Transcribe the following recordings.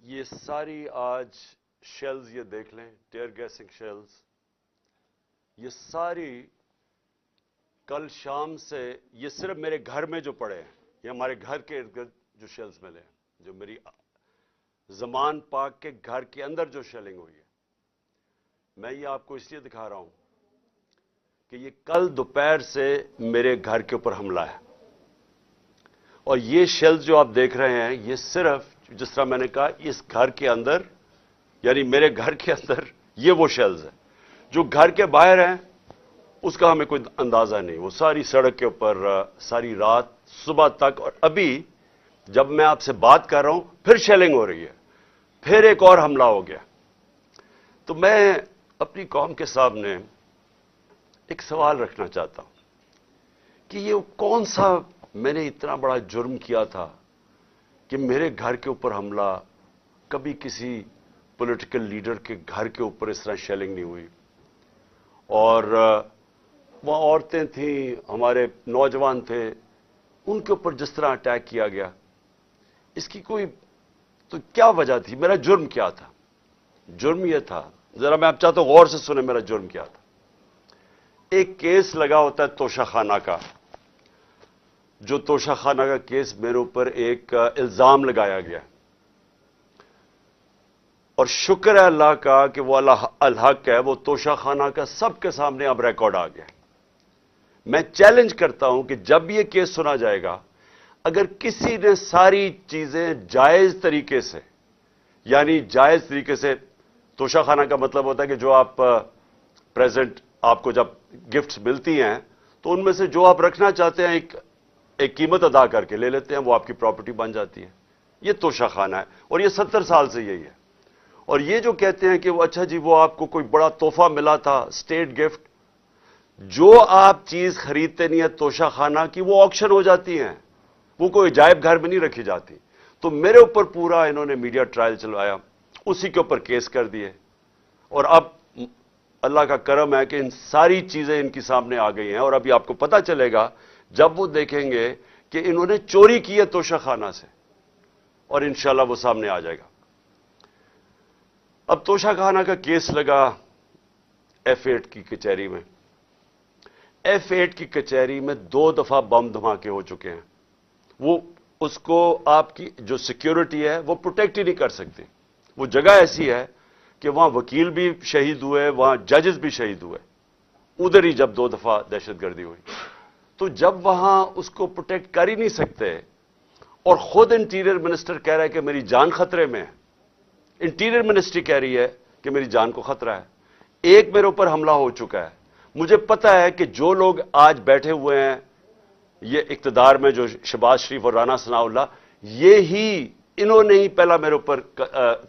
یہ ساری آج شیلز یہ دیکھ لیں، ٹیئر گیسنگ شیلز، یہ ساری کل شام سے یہ صرف میرے گھر میں جو پڑے ہیں، یہ ہمارے گھر کے ارد گرد جو شیلز ملے ہیں، جو میری زمان پاک کے گھر کے اندر جو شیلنگ ہوئی ہے، میں یہ آپ کو اس لیے دکھا رہا ہوں کہ یہ کل دوپہر سے میرے گھر کے اوپر حملہ ہے، اور یہ شیلز جو آپ دیکھ رہے ہیں یہ صرف جس طرح میں نے کہا اس گھر کے اندر، یعنی میرے گھر کے اندر یہ وہ شیلز ہیں جو گھر کے باہر ہیں اس کا ہمیں کوئی اندازہ نہیں، وہ ساری سڑک کے اوپر ساری رات صبح تک، اور ابھی جب میں آپ سے بات کر رہا ہوں پھر شیلنگ ہو رہی ہے، پھر ایک اور حملہ ہو گیا۔ تو میں اپنی قوم کے سامنے ایک سوال رکھنا چاہتا ہوں کہ یہ کون سا میں نے اتنا بڑا جرم کیا تھا کہ میرے گھر کے اوپر حملہ، کبھی کسی پولیٹیکل لیڈر کے گھر کے اوپر اس طرح شیلنگ نہیں ہوئی، اور وہاں عورتیں تھیں، ہمارے نوجوان تھے، ان کے اوپر جس طرح اٹیک کیا گیا، اس کی کوئی تو کیا وجہ تھی؟ میرا جرم کیا تھا؟ جرم یہ تھا، ذرا میں آپ چاہتا ہوں غور سے سنیں میرا جرم کیا تھا۔ ایک کیس لگا ہوتا ہے توشہ خانہ کا، جو توشہ خانہ کا کیس میرے اوپر ایک الزام لگایا گیا، اور شکر ہے اللہ کا کہ وہ اللہ الحق ہے، وہ توشہ خانہ کا سب کے سامنے اب ریکارڈ آ گیا۔ میں چیلنج کرتا ہوں کہ جب یہ کیس سنا جائے گا، اگر کسی نے ساری چیزیں جائز طریقے سے، یعنی جائز طریقے سے، توشہ خانہ کا مطلب ہوتا ہے کہ جو آپ پریزنٹ آپ کو جب گفٹس ملتی ہیں تو ان میں سے جو آپ رکھنا چاہتے ہیں ایک قیمت ادا کر کے لے لیتے ہیں، وہ آپ کی پراپرٹی بن جاتی ہے۔ یہ توشہ خانہ ہے، اور یہ 70 سال سے یہی ہے۔ اور یہ جو کہتے ہیں کہ وہ اچھا جی وہ آپ کو کوئی بڑا تحفہ ملا تھا، اسٹیٹ گفٹ، جو آپ چیز خریدتے نہیں ہیں توشہ خانہ کی، وہ آکشن ہو جاتی ہیں، وہ کوئی عجائب گھر میں نہیں رکھی جاتی۔ تو میرے اوپر پورا انہوں نے میڈیا ٹرائل چلوایا، اسی کے اوپر کیس کر دیے، اور اب اللہ کا کرم ہے کہ ان ساری چیزیں ان کی سامنے آ گئی ہیں، اور ابھی آپ کو پتہ چلے گا جب وہ دیکھیں گے کہ انہوں نے چوری کی ہے توشہ خانہ سے، اور انشاءاللہ وہ سامنے آ جائے گا۔ اب توشہ خانہ کا کیس لگا F8 کی کچہری میں۔ F8 کی کچہری میں 2 دفعہ بم دھماکے ہو چکے ہیں۔ وہ اس کو آپ کی جو سیکیورٹی ہے وہ پروٹیکٹ ہی نہیں کر سکتی۔ وہ جگہ ایسی ہے کہ وہاں وکیل بھی شہید ہوئے، وہاں ججز بھی شہید ہوئے، ادھر ہی جب 2 دفعہ دہشت گردی ہوئی۔ تو جب وہاں اس کو پروٹیکٹ کر ہی نہیں سکتے، اور خود انٹیریئر منسٹر کہہ رہا ہے کہ میری جان خطرے میں ہے، انٹیریئر منسٹری کہہ رہی ہے کہ میری جان کو خطرہ ہے، ایک میرے اوپر حملہ ہو چکا ہے۔ مجھے پتا ہے کہ جو لوگ آج بیٹھے ہوئے ہیں یہ اقتدار میں، جو شہباز شریف اور رانا ثناء اللہ، یہی انہوں نے ہی پہلا میرے اوپر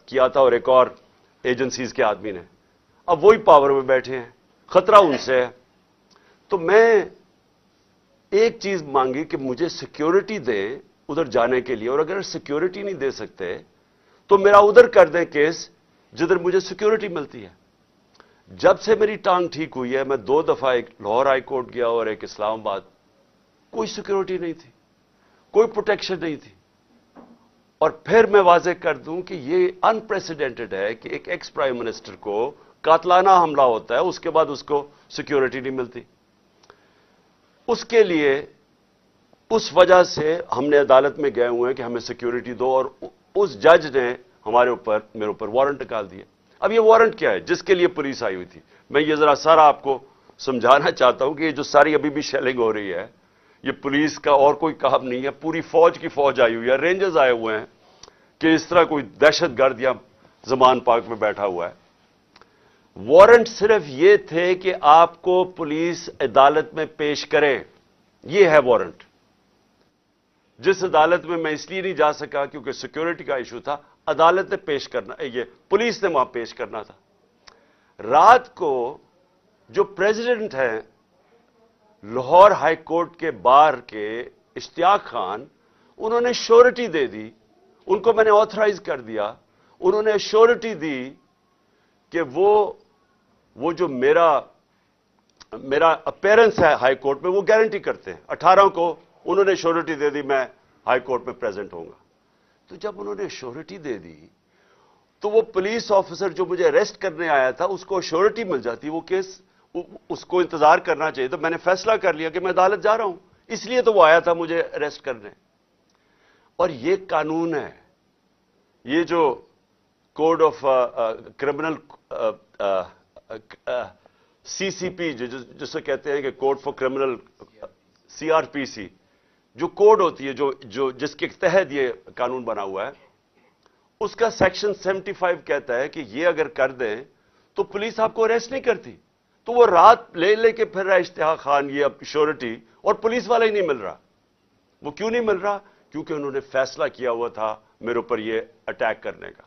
کیا تھا، اور ایک اور ایجنسیز کے آدمی نے، اب وہی پاور میں بیٹھے ہیں، خطرہ ان سے ہے۔ تو میں ایک چیز مانگی کہ مجھے سیکیورٹی دیں ادھر جانے کے لیے، اور اگر سیکیورٹی نہیں دے سکتے تو میرا ادھر کر دیں کیس جدھر مجھے سیکیورٹی ملتی ہے۔ جب سے میری ٹانگ ٹھیک ہوئی ہے، میں 2 دفعہ ایک لاہور ہائی کورٹ گیا اور ایک اسلام آباد، کوئی سیکیورٹی نہیں تھی، کوئی پروٹیکشن نہیں تھی۔ اور پھر میں واضح کر دوں کہ یہ ان پریسیڈنٹڈ ہے کہ ایک ایکس پرائم منسٹر کو قاتلانہ حملہ ہوتا ہے، اس کے بعد اس کو سیکیورٹی نہیں ملتی۔ اس کے لیے اس وجہ سے ہم نے عدالت میں گئے ہوئے ہیں کہ ہمیں سیکیورٹی دو، اور اس جج نے میرے اوپر وارنٹ نکال دیا۔ اب یہ وارنٹ کیا ہے جس کے لیے پولیس آئی ہوئی تھی؟ میں یہ ذرا سارا آپ کو سمجھانا چاہتا ہوں کہ یہ جو ساری ابھی بھی شیلنگ ہو رہی ہے، یہ پولیس کا اور کوئی کام نہیں ہے، پوری فوج کی فوج آئی ہوئی ہے، رینجرز آئے ہوئے ہیں کہ اس طرح کوئی دہشت گرد یا زمان پاک میں بیٹھا ہوا ہے۔ وارنٹ صرف یہ تھے کہ آپ کو پولیس عدالت میں پیش کرے، یہ ہے وارنٹ۔ جس عدالت میں اس لیے نہیں جا سکا کیونکہ سیکیورٹی کا ایشو تھا، عدالت نے پیش کرنا، یہ پولیس نے وہاں پیش کرنا تھا۔ رات کو جو پریزیڈنٹ ہیں لاہور ہائی کورٹ کے بار کے اشتیاق خان، انہوں نے شورٹی دے دی، ان کو میں نے آتھرائز کر دیا، انہوں نے شورٹی دی کہ وہ جو میرا اپیرنس ہے ہائی کورٹ میں وہ گارنٹی کرتے ہیں۔ 18 کو انہوں نے شورٹی دے دی میں ہائی کورٹ میں پریزنٹ ہوں گا۔ تو جب انہوں نے شورٹی دے دی تو وہ پولیس آفیسر جو مجھے اریسٹ کرنے آیا تھا اس کو شیورٹی مل جاتی، وہ کیس اس کو انتظار کرنا چاہیے. تو میں نے فیصلہ کر لیا کہ میں عدالت جا رہا ہوں، اس لیے تو وہ آیا تھا مجھے اریسٹ کرنے. اور یہ قانون ہے، یہ جو کوڈ آف کرمنل سی سی پی جسے کہتے ہیں کہ کوڈ فار کرمنل CRPC جو کوڈ ہوتی ہے جو جس کے تحت یہ قانون بنا ہوا ہے، اس کا سیکشن 75 کہتا ہے کہ یہ اگر کر دیں تو پولیس آپ کو اریسٹ نہیں کرتی. تو وہ رات لے کے پھر رہا اشتہا خان یہ اب شیورٹی، اور پولیس والا ہی نہیں مل رہا. وہ کیوں نہیں مل رہا؟ کیونکہ انہوں نے فیصلہ کیا ہوا تھا میرے اوپر یہ اٹیک کرنے کا.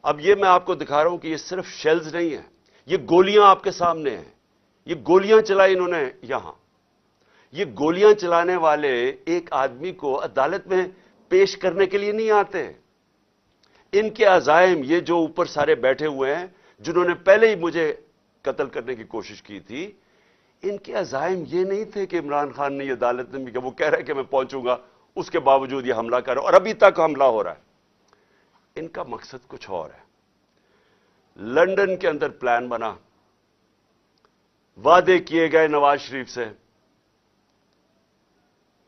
اب یہ میں آپ کو دکھا رہا ہوں کہ یہ صرف شیلز نہیں ہیں، یہ گولیاں آپ کے سامنے ہیں. یہ گولیاں چلائی انہوں نے یہاں. یہ گولیاں چلانے والے ایک آدمی کو عدالت میں پیش کرنے کے لیے نہیں آتے. ان کے عزائم، یہ جو اوپر سارے بیٹھے ہوئے ہیں جنہوں نے پہلے ہی مجھے قتل کرنے کی کوشش کی تھی، ان کے عزائم یہ نہیں تھے کہ عمران خان نے یہ عدالت میں، کہ وہ کہہ رہا ہے کہ میں پہنچوں گا، اس کے باوجود یہ حملہ کر رہا ہے اور ابھی تک حملہ ہو رہا ہے. ان کا مقصد کچھ اور ہے. لندن کے اندر پلان بنا، وعدے کیے گئے نواز شریف سے.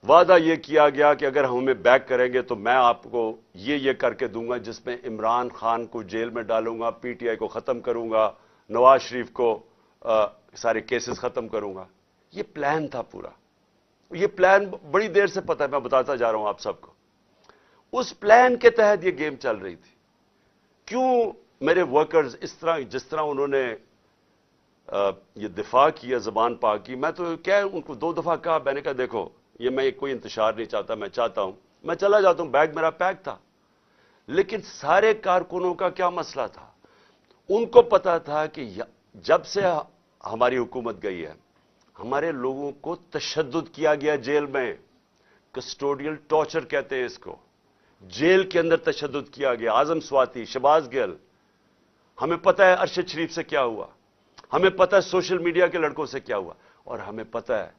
وعدہ یہ کیا گیا کہ اگر ہمیں بیک کریں گے تو میں آپ کو یہ کر کے دوں گا، جس میں عمران خان کو جیل میں ڈالوں گا، PTI کو ختم کروں گا، نواز شریف کو سارے کیسز ختم کروں گا. یہ پلان تھا پورا. یہ پلان بڑی دیر سے پتا ہے، میں بتاتا جا رہا ہوں آپ سب کو. اس پلان کے تحت یہ گیم چل رہی تھی. کیوں میرے ورکرز اس طرح، جس طرح انہوں نے یہ دفاع کیا، زبان پاک کی، میں تو کیا ان کو 2 دفعہ کہا، میں نے کہا دیکھو یہ میں کوئی انتشار نہیں چاہتا، میں چاہتا ہوں میں چلا جاتا ہوں، بیگ میرا پیک تھا. لیکن سارے کارکنوں کا کیا مسئلہ تھا؟ ان کو پتا تھا کہ جب سے ہماری حکومت گئی ہے، ہمارے لوگوں کو تشدد کیا گیا جیل میں. کسٹوڈیل ٹارچر کہتے ہیں اس کو. جیل کے اندر تشدد کیا گیا. اعظم سواتی، شہباز گل، ہمیں پتا ہے ارشد شریف سے کیا ہوا، ہمیں پتا ہے سوشل میڈیا کے لڑکوں سے کیا ہوا، اور ہمیں پتا ہے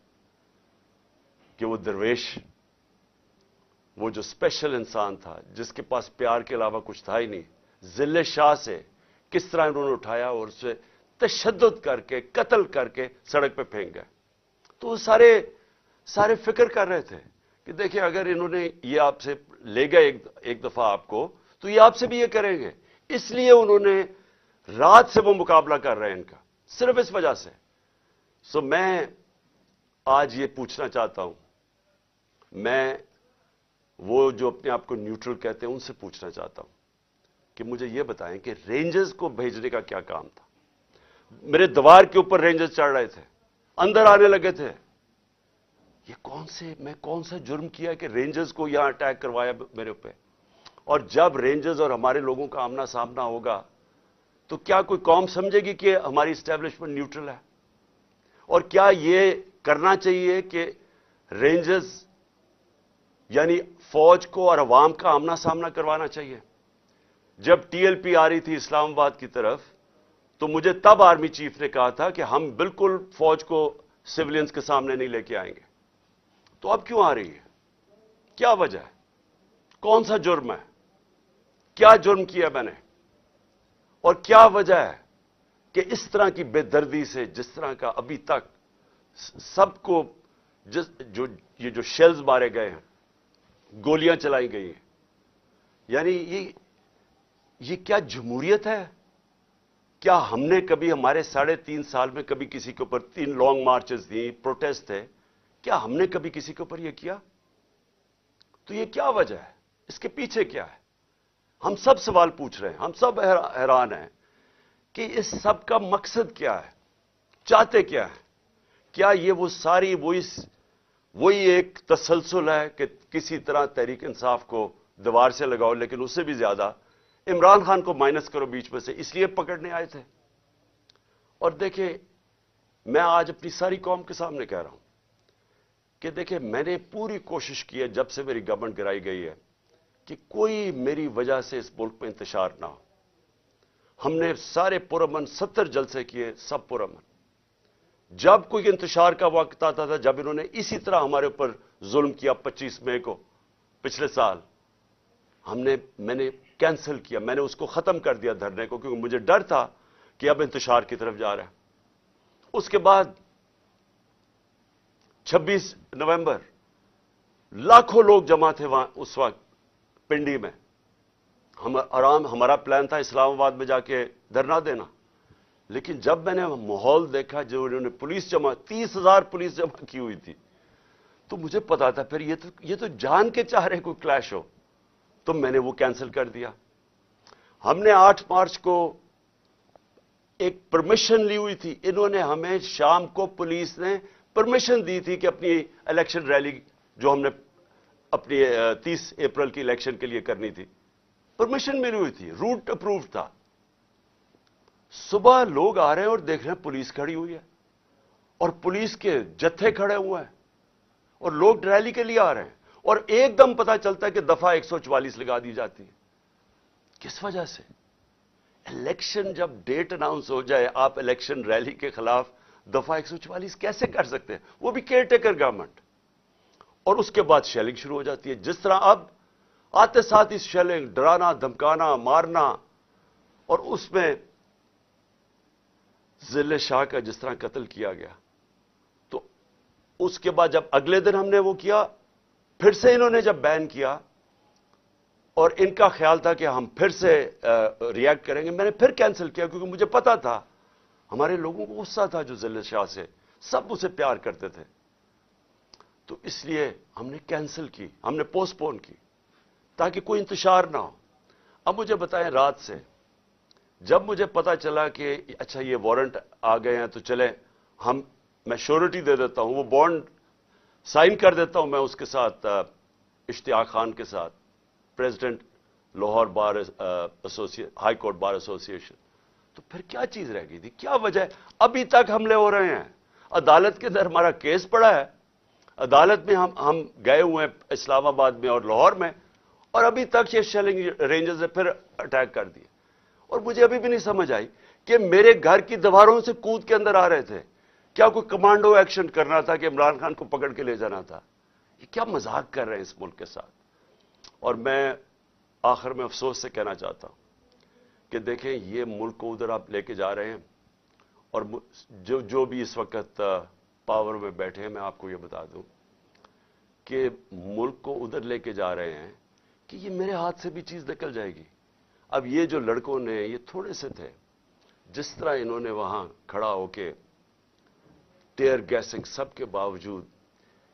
کہ وہ درویش، وہ جو اسپیشل انسان تھا جس کے پاس پیار کے علاوہ کچھ تھا ہی نہیں، ذل شاہ سے کس طرح انہوں نے اٹھایا اور اسے تشدد کر کے قتل کر کے سڑک پہ پھینک گئے. تو وہ سارے فکر کر رہے تھے کہ دیکھیں اگر انہوں نے یہ آپ سے لے گئے ایک دفعہ آپ کو، تو یہ آپ سے بھی یہ کریں گے. اس لیے انہوں نے رات سے وہ مقابلہ کر رہے ہیں ان کا، صرف اس وجہ سے. سو میں آج یہ پوچھنا چاہتا ہوں، میں وہ جو اپنے آپ کو نیوٹرل کہتے ہیں ان سے پوچھنا چاہتا ہوں کہ مجھے یہ بتائیں کہ رینجرز کو بھیجنے کا کیا کام تھا؟ میرے دیوار کے اوپر رینجرز چڑھ رہے تھے، اندر آنے لگے تھے. یہ میں کون سا جرم کیا کہ رینجرز کو یہاں اٹیک کروایا میرے اوپر؟ اور جب رینجرز اور ہمارے لوگوں کا آمنا سامنا ہوگا تو کیا کوئی قوم سمجھے گی کہ ہماری اسٹیبلشمنٹ نیوٹرل ہے؟ اور کیا یہ کرنا چاہیے کہ رینجرز یعنی فوج کو اور عوام کا آمنا سامنا کروانا چاہیے؟ جب TLP آ رہی تھی اسلام آباد کی طرف تو مجھے تب آرمی چیف نے کہا تھا کہ ہم بالکل فوج کو سیولینز کے سامنے نہیں لے کے آئیں گے. تو اب کیوں آ رہی ہے؟ کیا وجہ ہے؟ کون سا جرم ہے؟ کیا جرم کیا میں نے؟ اور کیا وجہ ہے کہ اس طرح کی بے دردی سے، جس طرح کا ابھی تک سب کو یہ جو شیلز مارے گئے ہیں، گولیاں چلائی گئی ہیں، یعنی یہ کیا جمہوریت ہے؟ کیا ہم نے کبھی ہمارے 3.5 سال میں کبھی کسی کے اوپر 3 لانگ مارچز دی، پروٹیسٹ تھے، کیا ہم نے کبھی کسی کے اوپر یہ کیا؟ تو یہ کیا وجہ ہے؟ اس کے پیچھے کیا ہے؟ ہم سب سوال پوچھ رہے ہیں، ہم سب حیران ہیں کہ اس سب کا مقصد کیا ہے؟ چاہتے کیا ہے؟ کیا یہ وہ ساری وہی ایک تسلسل ہے کہ کسی طرح تحریک انصاف کو دیوار سے لگاؤ، لیکن اس سے بھی زیادہ عمران خان کو مائنس کرو بیچ میں سے، اس لیے پکڑنے آئے تھے؟ اور دیکھیں، میں آج اپنی ساری قوم کے سامنے کہہ رہا ہوں کہ دیکھیں، میں نے پوری کوشش کی ہے جب سے میری گورنمنٹ گرائی گئی ہے کہ کوئی میری وجہ سے اس ملک میں انتشار نہ ہو. ہم نے سارے پرامن 70 جلسے کیے، سب پرامن. جب کوئی انتشار کا وقت آتا تھا، جب انہوں نے اسی طرح ہمارے اوپر ظلم کیا 25 مئی کو پچھلے سال، میں نے کینسل کیا، میں نے اس کو ختم کر دیا دھرنے کو، کیونکہ مجھے ڈر تھا کہ اب انتشار کی طرف جا رہا ہے۔ اس کے بعد 26 نومبر لاکھوں لوگ جمع تھے وہاں اس وقت پنڈی میں۔ ہمارا پلان تھا اسلام آباد میں جا کے دھرنا دینا، لیکن جب میں نے ماحول دیکھا جو انہوں نے پولیس جمع 30,000 پولیس جمع کی ہوئی تھی، تو مجھے پتا تھا پھر یہ تو جان کے چاہ رہے کوئی کلیش ہو، تو میں نے وہ کینسل کر دیا۔ ہم نے 8 مارچ کو ایک پرمیشن لی ہوئی تھی، انہوں نے ہمیں شام کو پولیس نے پرمیشن دی تھی کہ اپنی الیکشن ریلی جو ہم نے اپنی 30 اپریل کی الیکشن کے لیے کرنی تھی، پرمیشن ملی ہوئی تھی، روٹ اپرووڈ تھا۔ صبح لوگ آ رہے ہیں اور دیکھ رہے ہیں پولیس کھڑی ہوئی ہے اور پولیس کے جتھے کھڑے ہوئے ہیں اور لوگ ریلی کے لیے آ رہے ہیں، اور ایک دم پتا چلتا ہے کہ دفعہ 144 لگا دی جاتی ہے۔ کس وجہ سے؟ الیکشن جب ڈیٹ اناؤنس ہو جائے، آپ الیکشن ریلی کے خلاف دفعہ 144 کیسے کر سکتے ہیں؟ وہ بھی کیئر ٹیکر گورنمنٹ۔ اور اس کے بعد شیلنگ شروع ہو جاتی ہے، جس طرح اب آتے ساتھ ہی شیلنگ، ڈرانا، دھمکانا، مارنا، اور اس میں ضلع شاہ کا جس طرح قتل کیا گیا۔ تو اس کے بعد جب اگلے دن ہم نے وہ کیا، پھر سے انہوں نے جب بین کیا اور ان کا خیال تھا کہ ہم پھر سے ریئیکٹ کریں گے، میں نے پھر کینسل کیا، کیونکہ مجھے پتا تھا ہمارے لوگوں کو غصہ تھا جو ضلع شاہ سے، سب اسے پیار کرتے تھے، تو اس لیے ہم نے کینسل کی، ہم نے پوسٹ پون کی تاکہ کوئی انتشار نہ ہو۔ اب مجھے بتائیں، رات سے جب مجھے پتا چلا کہ اچھا یہ وارنٹ آ گئے ہیں تو چلیں میں شیورٹی دے دیتا ہوں، وہ بانڈ سائن کر دیتا ہوں میں اس کے ساتھ، اشتیاق خان کے ساتھ، پریزیڈنٹ لاہور بار ہائی کورٹ بار ایسوسی ایشن، تو پھر کیا چیز رہ گئی تھی؟ کیا وجہ ہے؟ ابھی تک حملے ہو رہے ہیں، عدالت کے اندر ہمارا کیس پڑا ہے، عدالت میں ہم گئے ہوئے ہیں اسلام آباد میں اور لاہور میں، اور ابھی تک یہ شیلنگ رینجز نے پھر اٹیک کر دیے۔ اور مجھے ابھی بھی نہیں سمجھ آئی کہ میرے گھر کی دیواروں سے کود کے اندر آ رہے تھے، کیا کوئی کمانڈو ایکشن کرنا تھا کہ عمران خان کو پکڑ کے لے جانا تھا؟ یہ کیا مذاق کر رہے ہیں اس ملک کے ساتھ؟ اور میں آخر میں افسوس سے کہنا چاہتا ہوں کہ دیکھیں یہ ملک کو ادھر آپ لے کے جا رہے ہیں، اور جو بھی اس وقت پاور میں بیٹھے ہیں، میں آپ کو یہ بتا دوں کہ ملک کو ادھر لے کے جا رہے ہیں کہ یہ میرے ہاتھ سے بھی چیز نکل جائے گی۔ اب یہ جو لڑکوں نے، یہ تھوڑے سے تھے، جس طرح انہوں نے وہاں کھڑا ہو کے ٹیئر گیسنگ سب کے باوجود،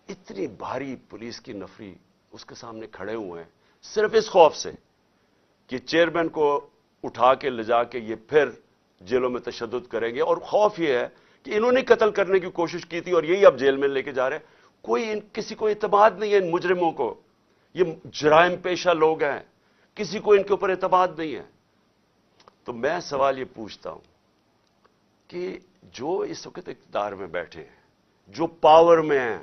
اتنی بھاری پولیس کی نفری اس کے سامنے کھڑے ہوئے ہیں، صرف اس خوف سے کہ چیئرمین کو اٹھا کے لے جا کے یہ پھر جیلوں میں تشدد کریں گے، اور خوف یہ ہے کہ انہوں نے قتل کرنے کی کوشش کی تھی اور یہی اب جیل میں لے کے جا رہے ہیں۔ کسی کو اعتماد نہیں ہے ان مجرموں کو، یہ جرائم پیشہ لوگ ہیں، کسی کو ان کے اوپر اعتماد نہیں ہے۔ تو میں سوال یہ پوچھتا ہوں کہ جو اس وقت اقتدار میں بیٹھے ہیں، جو پاور میں ہیں،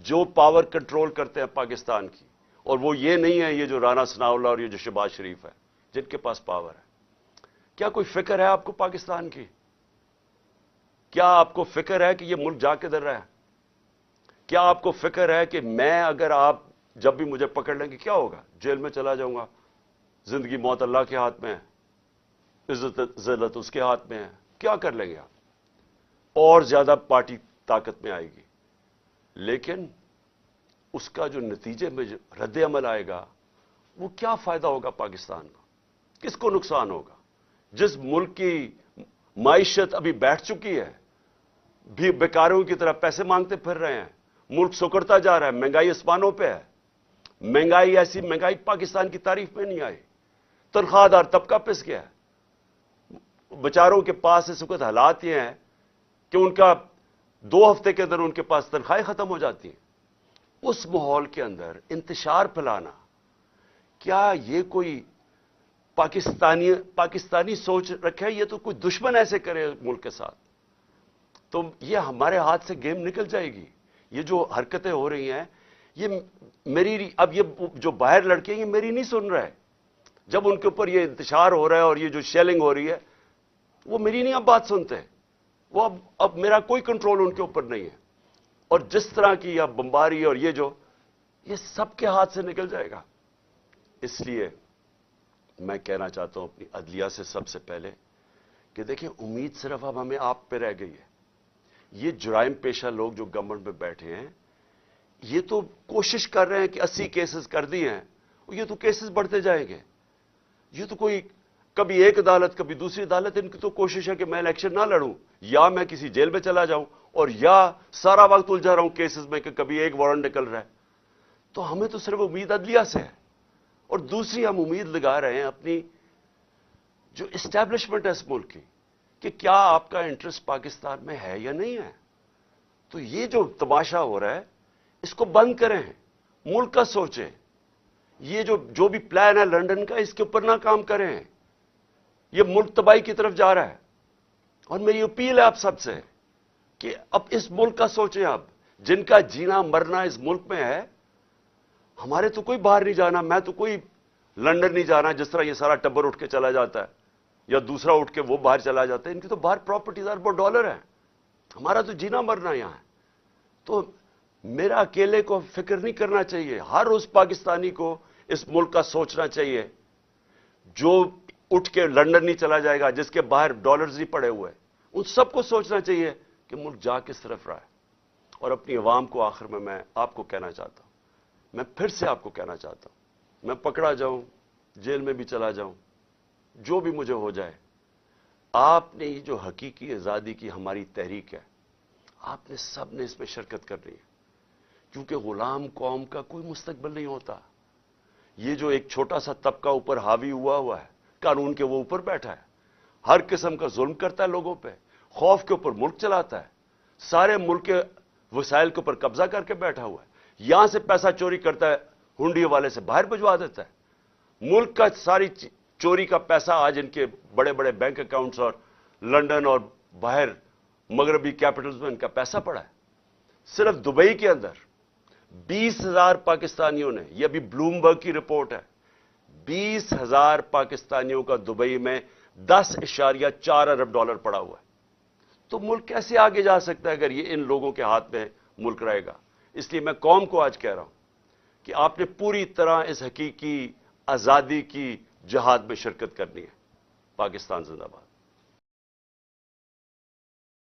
جو پاور کنٹرول کرتے ہیں پاکستان کی، اور وہ یہ نہیں ہے یہ جو رانا ثناء اللہ اور یہ جو شہباز شریف ہے جن کے پاس پاور ہے، کیا کوئی فکر ہے آپ کو پاکستان کی؟ کیا آپ کو فکر ہے کہ یہ ملک جا کدھر رہا ہے؟ کیا آپ کو فکر ہے کہ میں اگر آپ جب بھی مجھے پکڑ لیں گے کیا ہوگا؟ جیل میں چلا جاؤں گا، زندگی موت اللہ کے ہاتھ میں ہے، عزت ذلت اس کے ہاتھ میں ہے، کیا کر لیں گے آپ؟ اور زیادہ پارٹی طاقت میں آئے گی، لیکن اس کا جو نتیجے میں جو رد عمل آئے گا وہ کیا فائدہ ہوگا پاکستان کا؟ کس کو نقصان ہوگا؟ جس ملک کی معیشت ابھی بیٹھ چکی ہے، بھی بیکاروں کی طرح پیسے مانگتے پھر رہے ہیں، ملک سکڑتا جا رہا ہے، مہنگائی آسمانوں پہ ہے، مہنگائی ایسی مہنگائی پاکستان کی تاریخ میں نہیں آئی، تنخواہ دار طبقہ پس گیا ہے، بیچاروں کے پاس اس وقت حالات یہ ہیں کہ ان کا 2 ہفتے کے اندر ان کے پاس تنخواہیں ختم ہو جاتی ہیں۔ اس ماحول کے اندر انتشار پھیلانا، کیا یہ کوئی پاکستانی سوچ رکھے؟ یہ تو کوئی دشمن ایسے کرے ملک کے ساتھ تو یہ ہمارے ہاتھ سے گیم نکل جائے گی۔ یہ جو حرکتیں ہو رہی ہیں، یہ میری، اب یہ جو باہر لڑکے ہیں یہ میری نہیں سن رہے، جب ان کے اوپر یہ انتشار ہو رہا ہے اور یہ جو شیلنگ ہو رہی ہے وہ میری نہیں اب بات سنتے، وہ اب میرا کوئی کنٹرول ان کے اوپر نہیں ہے، اور جس طرح کی اب بمباری اور یہ سب کے ہاتھ سے نکل جائے گا۔ اس لیے میں کہنا چاہتا ہوں اپنی عدلیہ سے سب سے پہلے کہ دیکھیں امید صرف اب ہمیں آپ پہ رہ گئی ہے. یہ جرائم پیشہ لوگ جو گورنمنٹ میں بیٹھے ہیں یہ تو کوشش کر رہے ہیں کہ 80 کیسز کر دیے ہیں, یہ تو کیسز بڑھتے جائیں گے. یہ تو کوئی کبھی ایک عدالت کبھی دوسری عدالت, ان کی تو کوشش ہے کہ میں الیکشن نہ لڑوں, یا میں کسی جیل میں چلا جاؤں, اور یا سارا وقت الجھا رہا ہوں کیسز میں کہ کبھی ایک وارنٹ نکل رہا ہے. تو ہمیں تو صرف امید عدلیہ سے ہے, اور دوسری ہم امید لگا رہے ہیں اپنی جو اسٹیبلشمنٹ ہے اس ملک کی کہ کیا آپ کا انٹرسٹ پاکستان میں ہے یا نہیں ہے. تو یہ جو تماشا ہو رہا ہے اس کو بند کریں, ملک کا سوچیں. یہ جو بھی پلان ہے لنڈن کا اس کے اوپر نہ کام کریں. یہ ملک تباہی کی طرف جا رہا ہے, اور میری اپیل ہے آپ سب سے کہ اب اس ملک کا سوچیں. آپ جن کا جینا مرنا اس ملک میں ہے, ہمارے تو کوئی باہر نہیں جانا, میں تو کوئی لنڈن نہیں جانا جس طرح یہ سارا ٹبر اٹھ کے چلا جاتا ہے یا دوسرا اٹھ کے وہ باہر چلا جاتا ہے. ان کی تو باہر پراپرٹیز اربوں ڈالر ہیں, ہمارا تو جینا مرنا یہاں ہے. تو میرا اکیلے کو فکر نہیں کرنا چاہیے, ہر اس پاکستانی کو اس ملک کا سوچنا چاہیے جو اٹھ کے لنڈن نہیں چلا جائے گا, جس کے باہر ڈالرز نہیں پڑے ہوئے. ان سب کو سوچنا چاہیے کہ ملک جا کس طرف رہا ہے. اور اپنی عوام کو آخر میں آپ کو کہنا چاہتا ہوں, میں پھر سے آپ کو کہنا چاہتا ہوں, میں پکڑا جاؤں, جیل میں بھی چلا جاؤں, جو بھی مجھے ہو جائے, آپ نے یہ جو حقیقی آزادی کی ہماری تحریک ہے, آپ نے سب نے اس میں شرکت کرنی ہے, کیونکہ غلام قوم کا کوئی مستقبل نہیں ہوتا. یہ جو ایک چھوٹا سا طبقہ اوپر حاوی ہوا ہے, قانون کے وہ اوپر بیٹھا ہے, ہر قسم کا ظلم کرتا ہے لوگوں پہ, خوف کے اوپر ملک چلاتا ہے, سارے ملک کے وسائل کے اوپر قبضہ کر کے بیٹھا ہوا ہے, یہاں سے پیسہ چوری کرتا ہے, ہنڈی والے سے باہر بھجوا دیتا ہے. ملک کا ساری چوری کا پیسہ آج ان کے بڑے بڑے بینک اکاؤنٹس اور لنڈن اور باہر مغربی کیپٹلز میں ان کا پیسہ پڑا ہے. صرف دبئی کے اندر 20,000 پاکستانیوں نے, یہ ابھی بلومبرگ کی رپورٹ ہے, 20,000 پاکستانیوں کا دبئی میں $10.4 ارب پڑا ہوا ہے. تو ملک کیسے آگے جا سکتا ہے اگر یہ ان لوگوں کے ہاتھ میں ملک رہے گا. اس لیے میں قوم کو آج کہہ رہا ہوں کہ آپ نے پوری طرح اس حقیقی آزادی کی جہاد میں شرکت کرنی ہے. پاکستان زندہ باد.